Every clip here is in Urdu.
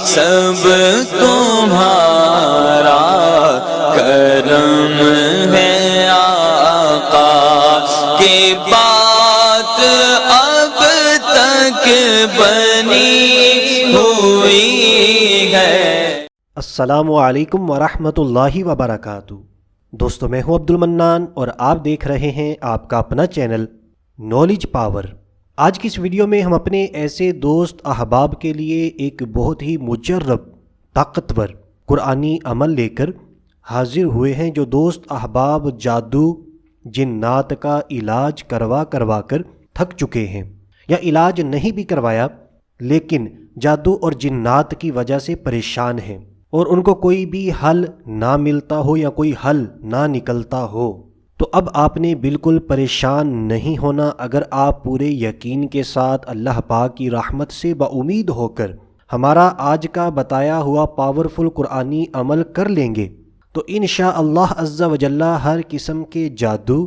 سب تمہارا کرم ہے آقا کی بات اب تک بنی ہوئی ہے۔ السلام علیکم ورحمۃ اللہ وبرکاتہ۔ دوستو میں ہوں عبد المنان اور آپ دیکھ رہے ہیں آپ کا اپنا چینل نالج پاور۔ آج کی اس ویڈیو میں ہم اپنے ایسے دوست احباب کے لیے ایک بہت ہی مجرب طاقتور قرآنی عمل لے کر حاضر ہوئے ہیں، جو دوست احباب جادو جنات کا علاج کروا کر تھک چکے ہیں، یا علاج نہیں بھی کروایا لیکن جادو اور جنات کی وجہ سے پریشان ہیں اور ان کو کوئی بھی حل نہ ملتا ہو یا کوئی حل نہ نکلتا ہو۔ تو اب آپ نے بالکل پریشان نہیں ہونا اگر آپ پورے یقین کے ساتھ اللہ پاک کی رحمت سے بامید ہو کر ہمارا آج کا بتایا ہوا پاورفل قرآنی عمل کر لیں گے تو انشاءاللہ عز و جل ہر قسم کے جادو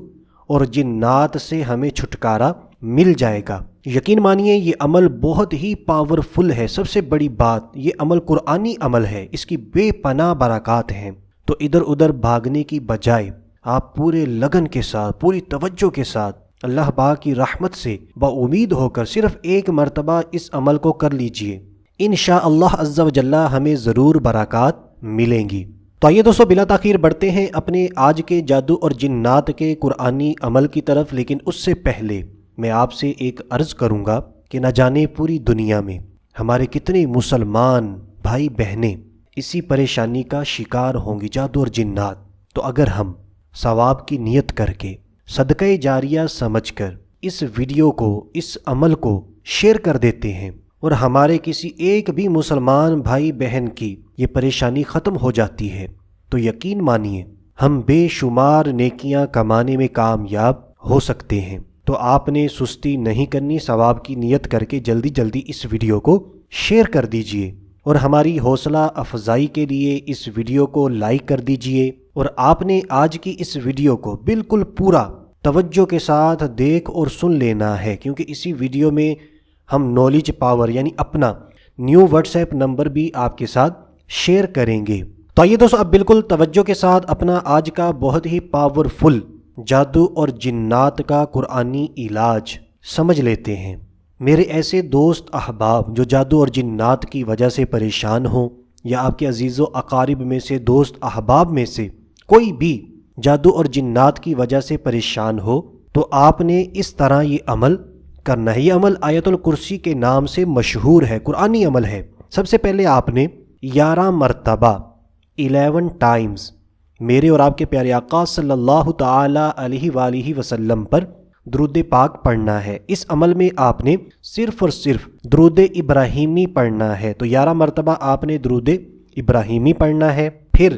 اور جنات سے ہمیں چھٹکارا مل جائے گا۔ یقین مانیے یہ عمل بہت ہی پاورفل ہے۔ سب سے بڑی بات، یہ عمل قرآنی عمل ہے، اس کی بے پناہ برکات ہیں۔ تو ادھر ادھر بھاگنے کی بجائے آپ پورے لگن کے ساتھ، پوری توجہ کے ساتھ اللہ پاک کی رحمت سے بامید ہو کر صرف ایک مرتبہ اس عمل کو کر لیجئے، انشاءاللہ عز و جل ہمیں ضرور برکات ملیں گی۔ تو آئیے دوستو بلا تاخیر بڑھتے ہیں اپنے آج کے جادو اور جنات کے قرآنی عمل کی طرف، لیکن اس سے پہلے میں آپ سے ایک عرض کروں گا کہ نہ جانے پوری دنیا میں ہمارے کتنے مسلمان بھائی بہنیں اسی پریشانی کا شکار ہوں گی، جادو اور جنات۔ تو اگر ہم ثواب کی نیت کر کے صدقہ جاریہ سمجھ کر اس ویڈیو کو، اس عمل کو شیئر کر دیتے ہیں اور ہمارے کسی ایک بھی مسلمان بھائی بہن کی یہ پریشانی ختم ہو جاتی ہے، تو یقین مانیے ہم بے شمار نیکیاں کمانے میں کامیاب ہو سکتے ہیں۔ تو آپ نے سستی نہیں کرنی، ثواب کی نیت کر کے جلدی جلدی اس ویڈیو کو شیئر کر دیجئے اور ہماری حوصلہ افزائی کے لیے اس ویڈیو کو لائک کر دیجئے۔ اور آپ نے آج کی اس ویڈیو کو بالکل پورا توجہ کے ساتھ دیکھ اور سن لینا ہے، کیونکہ اسی ویڈیو میں ہم نالج پاور یعنی اپنا نیو واٹس ایپ نمبر بھی آپ کے ساتھ شیئر کریں گے۔ تو آئیے دوستو اب بالکل توجہ کے ساتھ اپنا آج کا بہت ہی پاورفل جادو اور جنات کا قرآنی علاج سمجھ لیتے ہیں۔ میرے ایسے دوست احباب جو جادو اور جنات کی وجہ سے پریشان ہوں، یا آپ کے عزیز و اقارب میں سے، دوست احباب میں سے کوئی بھی جادو اور جنات کی وجہ سے پریشان ہو، تو آپ نے اس طرح یہ عمل کرنا ہے۔ یہ عمل آیت الکرسی کے نام سے مشہور ہے، قرآنی عمل ہے۔ سب سے پہلے آپ نے 11 مرتبہ 11 ٹائمز میرے اور آپ کے پیارے آقا صلی اللہ تعالی علیہ وآلہ وسلم پر درود پاک پڑھنا ہے۔ اس عمل میں آپ نے صرف اور صرف درود ابراہیمی پڑھنا ہے۔ تو 11 مرتبہ آپ نے درود ابراہیمی پڑھنا ہے، پھر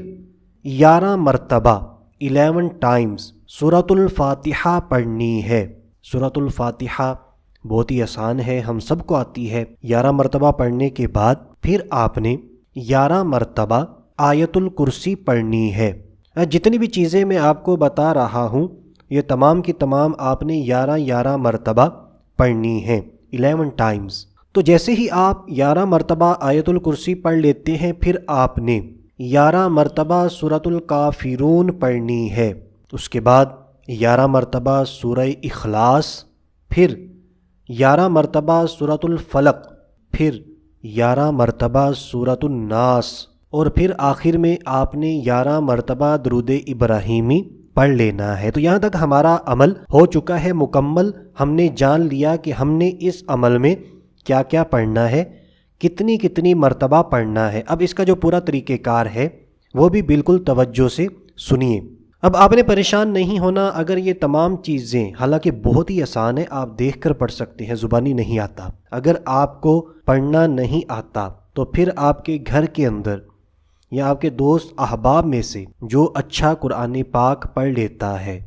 11 مرتبہ 11 ٹائمز سورۃ الفاتحہ پڑھنی ہے۔ سورۃ الفاتحہ بہت ہی آسان ہے، ہم سب کو آتی ہے۔ 11 مرتبہ پڑھنے کے بعد پھر آپ نے 11 مرتبہ آیت الکرسی پڑھنی ہے۔ جتنی بھی چیزیں میں آپ کو بتا رہا ہوں یہ تمام کی تمام آپ نے 11 مرتبہ پڑھنی ہیں، 11 ٹائمز۔ تو جیسے ہی آپ 11 مرتبہ آیت الکرسی پڑھ لیتے ہیں، پھر آپ نے 11 مرتبہ سورۃ الکافرون پڑھنی ہے۔ اس کے بعد 11 مرتبہ سورہ اخلاص، پھر 11 مرتبہ سورۃ الفلق، پھر 11 مرتبہ سورۃ الناس، اور پھر آخر میں آپ نے 11 مرتبہ درود ابراہیمی پڑھ لینا ہے۔ تو یہاں تک ہمارا عمل ہو چکا ہے مکمل۔ ہم نے جان لیا کہ ہم نے اس عمل میں کیا کیا پڑھنا ہے، کتنی مرتبہ پڑھنا ہے۔ اب اس کا جو پورا طریقہ کار ہے وہ بھی بالکل توجہ سے سنیے۔ اب آپ نے پریشان نہیں ہونا اگر یہ تمام چیزیں، حالانکہ بہت ہی آسان ہے، آپ دیکھ کر پڑھ سکتے ہیں، زبانی نہیں آتا۔ اگر آپ کو پڑھنا نہیں آتا تو پھر آپ کے گھر کے اندر یا آپ کے دوست احباب میں سے جو اچھا قرآن پاک پڑھ لیتا ہے،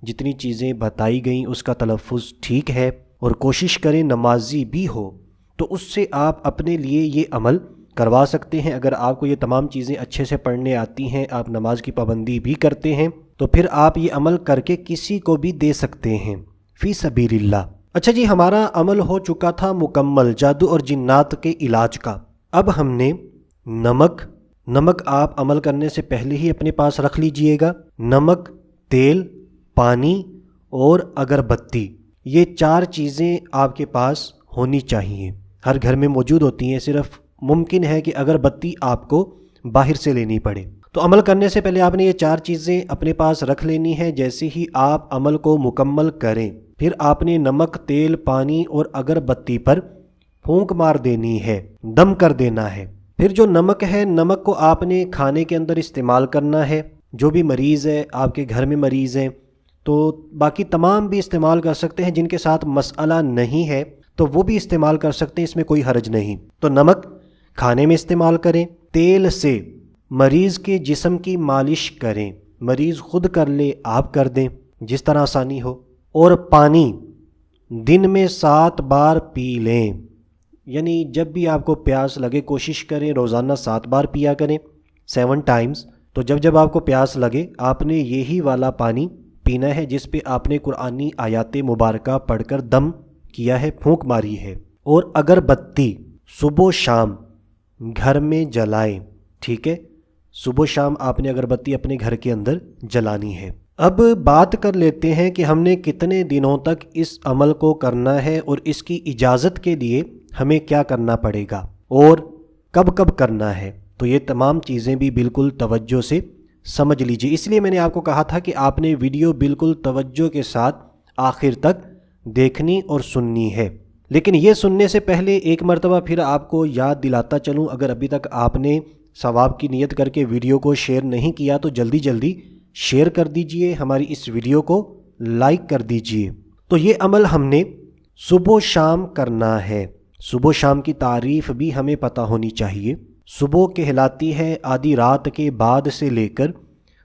جتنی چیزیں بتائی گئیں اس کا تلفظ ٹھیک ہے اور کوشش کریں نمازی بھی ہو، تو اس سے آپ اپنے لیے یہ عمل کروا سکتے ہیں۔ اگر آپ کو یہ تمام چیزیں اچھے سے پڑھنے آتی ہیں، آپ نماز کی پابندی بھی کرتے ہیں، تو پھر آپ یہ عمل کر کے کسی کو بھی دے سکتے ہیں فی سبیل اللہ۔ اچھا جی، ہمارا عمل ہو چکا تھا مکمل جادو اور جنات کے علاج کا۔ اب ہم نے نمک آپ عمل کرنے سے پہلے ہی اپنے پاس رکھ لیجئے گا، نمک، تیل، پانی اور اگربتی، یہ 4 چیزیں آپ کے پاس ہونی چاہیے، ہر گھر میں موجود ہوتی ہیں، صرف ممکن ہے کہ اگربتی آپ کو باہر سے لینی پڑے۔ تو عمل کرنے سے پہلے آپ نے یہ 4 چیزیں اپنے پاس رکھ لینی ہے۔ جیسے ہی آپ عمل کو مکمل کریں پھر آپ نے نمک، تیل، پانی اور اگربتی پر پھونک مار دینی ہے، دم کر دینا ہے۔ پھر جو نمک ہے، نمک کو آپ نے کھانے کے اندر استعمال کرنا ہے۔ جو بھی مریض ہے، آپ کے گھر میں مریض ہیں تو باقی تمام بھی استعمال کر سکتے ہیں، جن کے ساتھ مسئلہ نہیں ہے تو وہ بھی استعمال کر سکتے ہیں، اس میں کوئی حرج نہیں۔ تو نمک کھانے میں استعمال کریں، تیل سے مریض کے جسم کی مالش کریں، مریض خود کر لے آپ کر دیں جس طرح آسانی ہو، اور پانی دن میں 7 بار پی لیں، یعنی جب بھی آپ کو پیاس لگے کوشش کریں روزانہ 7 بار پیا کریں، 7 ٹائمز۔ تو جب آپ کو پیاس لگے آپ نے یہی والا پانی پینا ہے جس پہ آپ نے قرآنی آیات مبارکہ پڑھ کر دم کیا ہے، پھونک ماری ہے۔ اور اگربتی صبح و شام گھر میں جلائیں، ٹھیک ہے، صبح و شام آپ نے اگربتی اپنے گھر کے اندر جلانی ہے۔ اب بات کر لیتے ہیں کہ ہم نے کتنے دنوں تک اس عمل کو کرنا ہے اور اس کی اجازت کے لیے ہمیں کیا کرنا پڑے گا اور کب کب کرنا ہے۔ تو یہ تمام چیزیں بھی بالکل توجہ سے سمجھ لیجئے، اس لیے میں نے آپ کو کہا تھا کہ آپ نے ویڈیو بالکل توجہ کے ساتھ آخر تک دیکھنی اور سننی ہے۔ لیکن یہ سننے سے پہلے ایک مرتبہ پھر آپ کو یاد دلاتا چلوں، اگر ابھی تک آپ نے ثواب کی نیت کر کے ویڈیو کو شیئر نہیں کیا تو جلدی جلدی شیئر کر دیجئے، ہماری اس ویڈیو کو لائک کر دیجئے۔ تو یہ عمل ہم نے صبح و شام کرنا ہے۔ صبح و شام کی تعریف بھی ہمیں پتہ ہونی چاہیے۔ صبح کہلاتی ہے آدھی رات کے بعد سے لے کر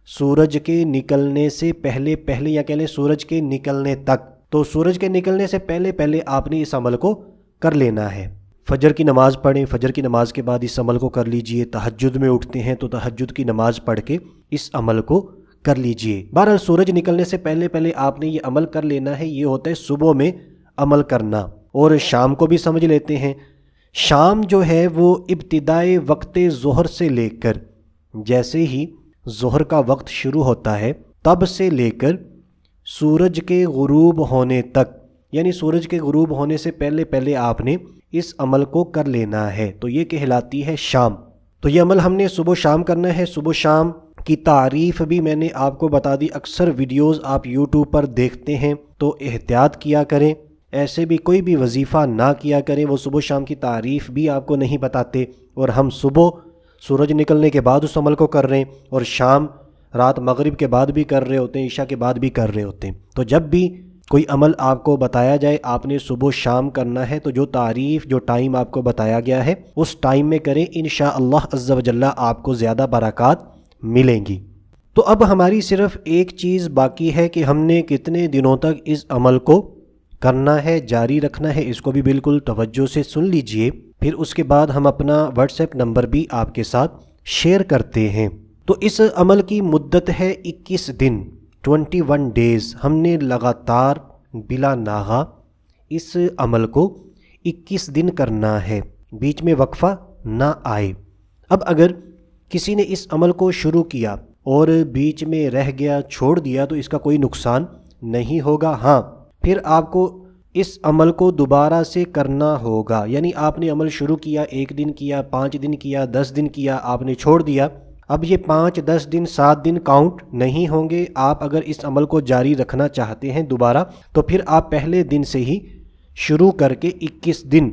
سورج کے نکلنے سے پہلے یا کہہ لیں سورج کے نکلنے تک۔ تو سورج کے نکلنے سے پہلے آپ نے اس عمل کو کر لینا ہے۔ فجر کی نماز پڑھیں، فجر کی نماز کے بعد اس عمل کو کر لیجئے۔ تہجد میں اٹھتے ہیں تو تہجد کی نماز پڑھ کے اس عمل کو کر لیجئے۔ بہرحال سورج نکلنے سے پہلے آپ نے یہ عمل کر لینا ہے، یہ ہوتا ہے صبح میں عمل کرنا۔ اور شام کو بھی سمجھ لیتے ہیں، شام جو ہے وہ ابتدائے وقت ظہر سے لے کر، جیسے ہی ظہر کا وقت شروع ہوتا ہے تب سے لے کر سورج کے غروب ہونے تک، یعنی سورج کے غروب ہونے سے پہلے آپ نے اس عمل کو کر لینا ہے، تو یہ کہلاتی ہے شام۔ تو یہ عمل ہم نے صبح شام کرنا ہے۔ صبح شام کی تعریف بھی میں نے آپ کو بتا دی، اکثر ویڈیوز آپ یوٹیوب پر دیکھتے ہیں تو احتیاط کیا کریں، ایسے بھی کوئی بھی وظیفہ نہ کیا کریں، وہ صبح شام کی تعریف بھی آپ کو نہیں بتاتے، اور ہم صبح سورج نکلنے کے بعد اس عمل کو کر رہے ہیں اور شام رات مغرب کے بعد بھی کر رہے ہوتے ہیں، عشاء کے بعد بھی کر رہے ہوتے ہیں۔ تو جب بھی کوئی عمل آپ کو بتایا جائے آپ نے صبح شام کرنا ہے، تو جو تعریف جو ٹائم آپ کو بتایا گیا ہے اس ٹائم میں کریں، انشاءاللہ عز و جل آپ کو زیادہ برکات ملیں گی۔ تو اب ہماری صرف ایک چیز باقی ہے کہ ہم نے کتنے دنوں تک اس عمل کو کرنا ہے، جاری رکھنا ہے، اس کو بھی بالکل توجہ سے سن لیجئے۔ پھر اس کے بعد ہم اپنا واٹس ایپ نمبر بھی آپ کے ساتھ شیئر کرتے ہیں۔ تو اس عمل کی مدت ہے 21 دن، 21 ڈیز۔ ہم نے لگاتار بلا ناغہ اس عمل کو 21 دن کرنا ہے، بیچ میں وقفہ نہ آئے۔ اب اگر کسی نے اس عمل کو شروع کیا اور بیچ میں رہ گیا، چھوڑ دیا، تو اس کا کوئی نقصان نہیں ہوگا۔ ہاں، پھر آپ کو اس عمل کو دوبارہ سے کرنا ہوگا، یعنی آپ نے عمل شروع کیا، 1 دن کیا، 5 دن کیا، 10 دن کیا، آپ نے چھوڑ دیا، اب یہ 5، 10 دن، 7 دن کاؤنٹ نہیں ہوں گے۔ آپ اگر اس عمل کو جاری رکھنا چاہتے ہیں دوبارہ تو پھر آپ پہلے دن سے ہی شروع کر کے 21 دن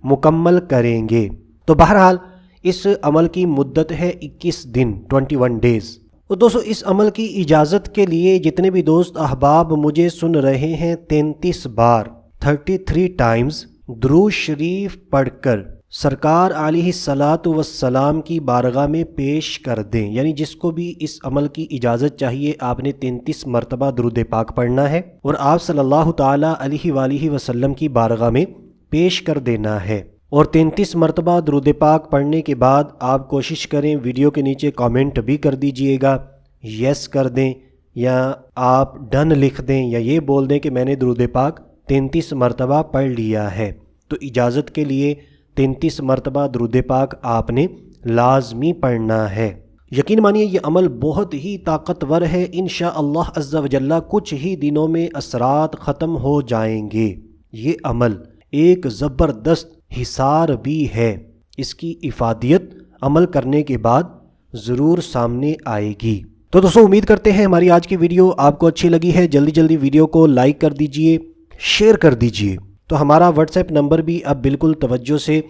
مکمل کریں گے۔ تو بہرحال اس عمل کی مدت ہے 21 دن، 21 ڈیز۔ تو دوستو اس عمل کی اجازت کے لیے جتنے بھی دوست احباب مجھے سن رہے ہیں 33 بار 33 ٹائمز درود شریف پڑھ کر سرکار علیہ الصلاۃ والسلام کی بارگاہ میں پیش کر دیں، یعنی جس کو بھی اس عمل کی اجازت چاہیے آپ نے 33 مرتبہ درود پاک پڑھنا ہے اور آپ صلی اللہ تعالیٰ علیہ وآلہ وسلم کی بارگاہ میں پیش کر دینا ہے۔ اور 33 مرتبہ درود پاک پڑھنے کے بعد آپ کوشش کریں ویڈیو کے نیچے کامنٹ بھی کر دیجئے گا، یس کر دیں یا آپ ڈن لکھ دیں یا یہ بول دیں کہ میں نے درود پاک 33 مرتبہ پڑھ لیا ہے۔ تو اجازت کے لیے 33 مرتبہ درود پاک آپ نے لازمی پڑھنا ہے۔ یقین مانیے یہ عمل بہت ہی طاقتور ہے، انشاءاللہ عز و جل کچھ ہی دنوں میں اثرات ختم ہو جائیں گے۔ یہ عمل ایک زبردست حصار بھی ہے، اس کی افادیت عمل کرنے کے بعد ضرور سامنے آئے گی۔ تو دوستو امید کرتے ہیں ہماری آج کی ویڈیو آپ کو اچھی لگی ہے، جلدی جلدی ویڈیو کو لائک کر دیجئے، شیئر کر دیجئے۔ تو ہمارا واٹس ایپ نمبر بھی اب بالکل توجہ سے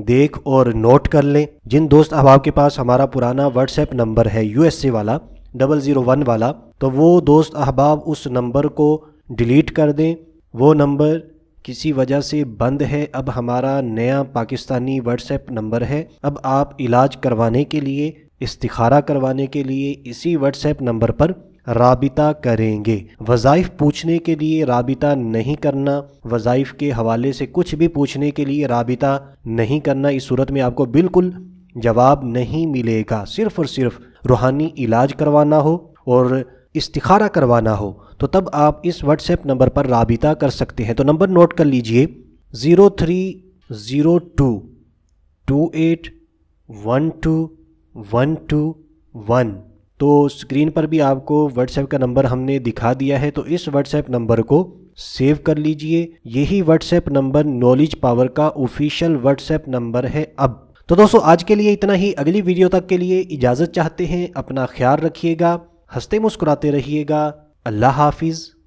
دیکھ اور نوٹ کر لیں۔ جن دوست احباب کے پاس ہمارا پرانا واٹس ایپ نمبر ہے USA والا 001 والا، تو وہ دوست احباب اس نمبر کو ڈیلیٹ کر دیں، وہ نمبر کسی وجہ سے بند ہے۔ اب ہمارا نیا پاکستانی واٹس ایپ نمبر ہے، اب آپ علاج کروانے کے لیے، استخارہ کروانے کے لیے اسی واٹس ایپ نمبر پر رابطہ کریں گے۔ وظائف پوچھنے کے لیے رابطہ نہیں کرنا، وظائف کے حوالے سے کچھ بھی پوچھنے کے لیے رابطہ نہیں کرنا، اس صورت میں آپ کو بالکل جواب نہیں ملے گا۔ صرف اور صرف روحانی علاج کروانا ہو اور استخارہ کروانا ہو تو تب آپ اس واٹس ایپ نمبر پر رابطہ کر سکتے ہیں۔ تو نمبر نوٹ کر لیجئے 0302 28 12121۔ تو اسکرین پر بھی آپ کو واٹس ایپ کا نمبر ہم نے دکھا دیا ہے، تو اس واٹس ایپ نمبر کو سیو کر لیجئے۔ یہی what's app number knowledge power کا آفیشیل واٹس ایپ نمبر ہے اب۔ تو دوستو آج کے لیے اتنا ہی، اگلی ویڈیو تک کے لیے اجازت چاہتے ہیں، اپنا خیال رکھیے گا، ہنستے مسکراتے رہیے گا، اللہ حافظ۔